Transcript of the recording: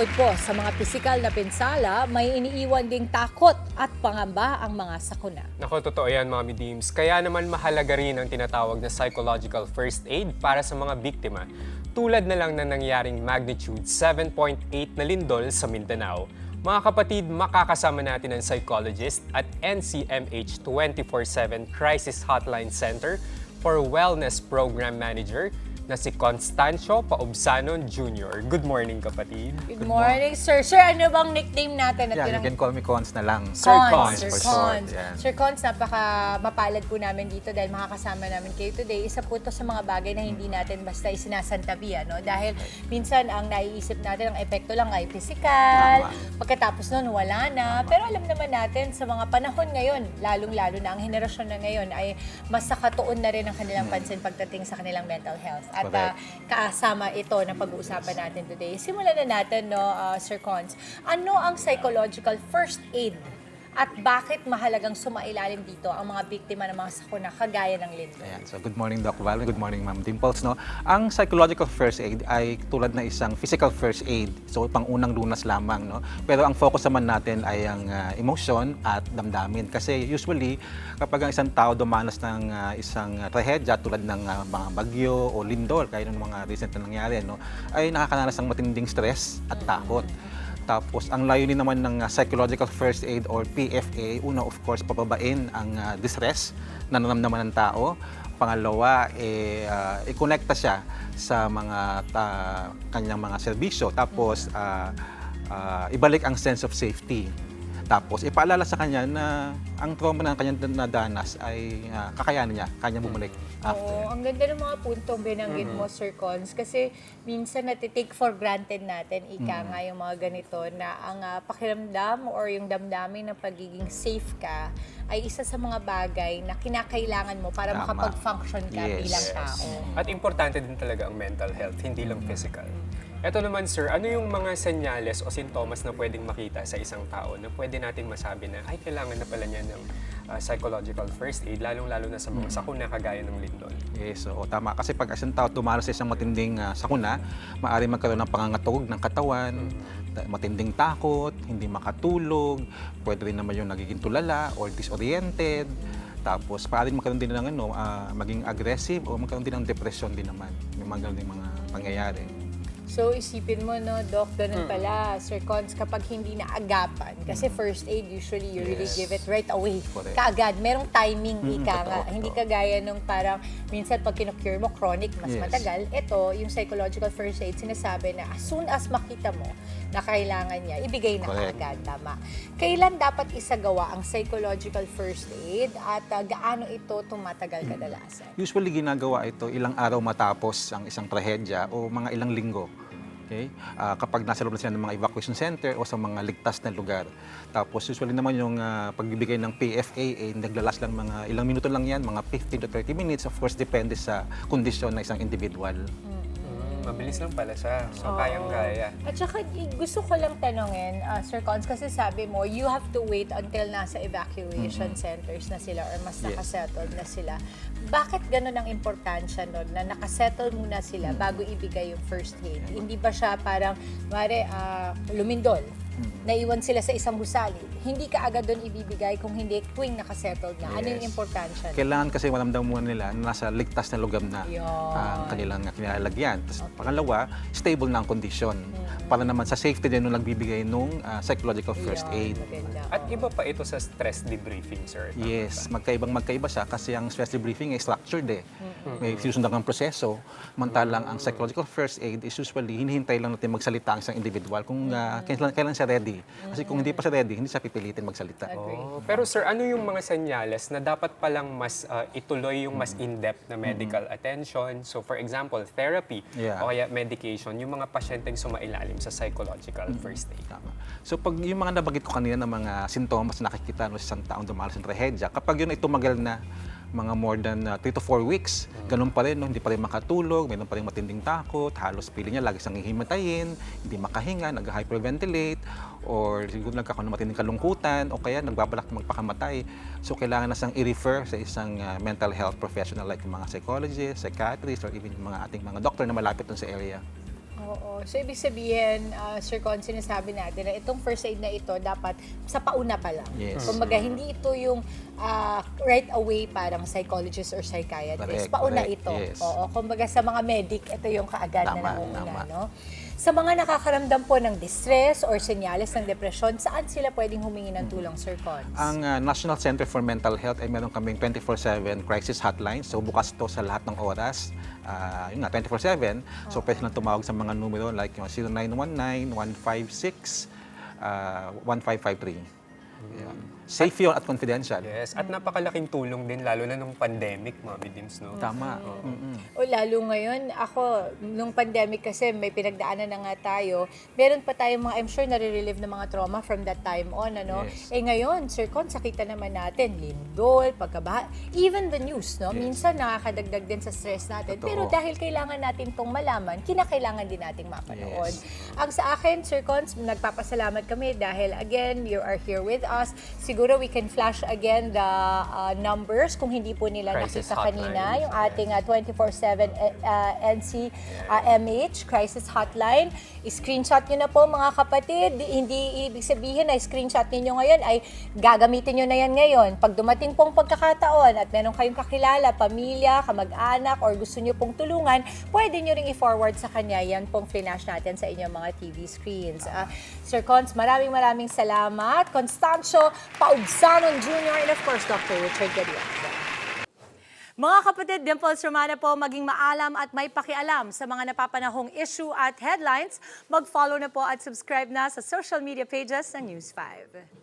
Bukod po sa mga pisikal na pinsala, may iniiwan ding takot at pangamba ang mga sakuna. Nako, totoo yan, Mommy Deems. Kaya naman mahalaga rin ang tinatawag na psychological first aid para sa mga biktima. Tulad na lang na nangyaring magnitude 7.8 na lindol sa Mindanao. Mga kapatid, makakasama natin ang psychologist at NCMH 24/7 Crisis Hotline Center for Wellness Program Manager na si Constancio Paubsanon Jr. Good morning, kapatid. Good morning, sir. Sir, ano bang nickname natin? Yeah, you can call me Cons na lang. Sir Cons, Sir for short. Cons. Yan. Sir Cons, napaka mapalad po namin dito dahil makakasama namin kayo today. Isa po ito sa mga bagay na hindi natin basta isinasantabi, no? Dahil minsan ang naiisip natin, ang epekto lang ay physical, pagkatapos nun wala na. Pero alam naman natin sa mga panahon ngayon, lalong-lalo na ang henerasyon na ngayon ay mas nakatuon na rin ang kanilang pansin pagdating sa kanilang mental health. At kasama ito na pag-uusapan natin today. Simulan na natin, no, Sir Cons. Ano ang psychological first aid? At bakit mahalagang sumailalim dito ang mga biktima ng mga sakuna kagaya ng lindol? Ayan. So, good morning, Doc Val. Good morning, Ma'am Dimples. No? Ang psychological first aid ay tulad na isang physical first aid. So, pang-unang lunas lamang. No? Pero ang focus naman natin ay ang emotion at damdamin. Kasi usually, kapag ang isang tao dumanas ng isang trahedya tulad ng mga bagyo o lindol, kaya ng mga recent na nangyari, no? Ay nakakaranas ng matinding stress at takot. Tapos, ang layunin naman ng psychological first aid or PFA, una of course, pababain ang distress na nararamdaman ng tao. Pangalawa, i-connecta siya sa mga kanyang mga serbisyo. Tapos, ibalik ang sense of safety. Tapos, ipaalala sa kanya na ang trauma na kanyang nadanas ay kakayanin niya, kanya bumalik after. Oo, ang ganda ng mga puntong binanggit mo, Sir Cons, kasi minsan natitake for granted natin, nga yung mga ganito, na ang pakiramdam or yung damdamin ng pagiging safe ka ay isa sa mga bagay na kinakailangan mo para Tama. makapag-function ka Yes. bilang tao. At importante din talaga ang mental health, hindi lang physical. Ito naman, sir, ano yung mga senyales o sintomas na pwedeng makita sa isang tao na pwede natin masabi na, ay, kailangan na pala niya ng psychological first aid, lalong-lalo na sa mga sakuna kagaya ng lindol? Yes, oo, tama. Kasi pag isang tao tumalas sa isang matinding sakuna, maaaring magkaroon ng pangangatog ng katawan, matinding takot, hindi makatulog, pwede rin naman yung nagiging tulala or disoriented. Tapos, maaaring magkaroon din ng maging aggressive o magkaroon din ng depression din naman. May mga ganun mga pangyayari. So, isipin mo, no, Doc, ganun pala, Sir Cons, kapag hindi na agapan, kasi first aid, usually, you really Yes. give it right away. Correct. Kaagad. Merong timing, ika nga. Totoo, Hindi totoo. kagaya nung parang, minsan pag kinocure mo, chronic, mas Yes. matagal. Ito, yung psychological first aid, sinasabi na as soon as makita mo na kailangan niya, ibigay na Correct. kaagad. Tama. Kailan dapat isagawa ang psychological first aid at gaano ito tumatagal kadalasan? Usually ginagawa ito ilang araw matapos ang isang trahedya o mga ilang linggo. Okay? Kapag nasa loob na sila ng mga evacuation center o sa mga ligtas na lugar. Tapos usually naman yung pagbibigay ng PFA, naglalas lang mga ilang minuto lang yan, mga 15 to 30 minutes. Of course, depende sa kondisyon ng isang individual. Mabilis lang pala siya, so Oo. kayang-kaya. At saka, gusto ko lang tanongin, Sir Cons, kasi sabi mo, you have to wait until nasa evacuation centers na sila or mas Yes. nakasettled na sila. Bakit ganun ang importansya nun na nakasettle muna sila bago ibigay yung first aid? Hindi ba siya parang, lumindol, naiwan sila sa isang gusali, hindi ka agad doon ibibigay kung hindi tuwing nakasettled na. Ano yung Yes. importansya? Kailangan kasi maramdaman muna nila na nasa ligtas na lugar na Yun. ang kanilang kinalalagyan. Tapos pangalawa, stable na ang kondisyon. Para naman sa safety din nung nagbibigay nung psychological first Yun, aid. maganda. At iba pa ito sa stress debriefing, sir. Tama Yes, ba? magkaiba siya kasi ang stress debriefing ay structured eh. May sinusundan kang proseso. Mantalang ang psychological first aid is usually hinihintay lang natin magsalita ang isang individual kung kailan siya ready. Kasi kung hindi pa siya ready, hindi siya pipilitin magsalita. Agree. Oh, pero sir, ano yung mga senyales na dapat palang mas ituloy yung mas in-depth na medical attention? So for example, therapy Yeah. o kaya medication, yung mga pasyenteng sumailalim sa psychological first aid. Tama. So pag yung mga nabanggit ko kanina ng mga sintomas na nakikita no, sa isang taong dumalas ng trahedya, kapag yun ay tumagal na mga more than 3 to 4 weeks, ganun pa rin, no? Hindi pa rin makatulog, mayroon pa rin matinding takot, halos pili niya lagi siyang hihimatayin, hindi makahinga, nag-hyperventilate, or siguro nagkakaroon ng matinding kalungkutan, o kaya nagbabalak na magpakamatay. So kailangan na siyang i-refer sa isang mental health professional like yung mga psychologist, psychiatrist, or even yung mga ating mga doctor na malapit dun sa area. Oo. So, ibig sabihin, Sir Con, sinasabi natin na itong first aid na ito dapat sa pauna pa lang. Yes. Kumbaga, hindi ito yung right away parang psychologist or psychiatrist. Pauna Correct. ito. Yes. Oo. Kumbaga, sa mga medic, ito yung kaagad na Tama, nauna. tama. No? Sa mga nakakaramdam po ng distress or senyales ng depresyon, saan sila pwedeng humingi ng tulong, Sir Cons? Ang National Center for Mental Health ay meron kaming 24/7 crisis hotline. So bukas to sa lahat ng oras. Yun nga, 24/7. So pwede lang tumawag sa mga numero like yung 0919-156-1553. Safe yun at confidential. Yes, at napakalaking tulong din, lalo na nung pandemic, Mami Dims, no? Tama. O lalo ngayon, ako, nung pandemic kasi may pinagdaanan na nga tayo, meron pa tayong mga, I'm sure, nare-relieve ng mga trauma from that time on, ano? Yes. Eh ngayon, Sir Con, sakita naman natin, lindol, pagkabaha, even the news, no? Yes. Minsan nakakadagdag din sa stress natin. Totoo. Pero dahil kailangan natin itong malaman, kinakailangan din nating mapanood. Yes. Ang sa akin, Sir Con, nagpapasalamat kami dahil again, you are here with us. Siguro we can flash again the numbers kung hindi po nila Crisis nakita kanina. hotline. Yung ating 24/7 NCMH Crisis Hotline. I-screenshot nyo na po mga kapatid. Hindi ibig sabihin na screenshot ninyo ngayon ay gagamitin nyo na yan ngayon. Pag dumating pong pagkakataon at meron kayong kakilala, pamilya, kamag-anak, or gusto nyo pong tulungan, pwede nyo ring i-forward sa kanya. Yan pong flash natin sa inyong mga TV screens. Sir Cons, maraming salamat. Constancio Paubsanon Jr. and of course, Dr. Richard Gadiel. Mga kapatid, Dimples Romana po, maging maalam at may pakialam sa mga napapanahong issue at headlines. Mag-follow na po at subscribe na sa social media pages ng News 5.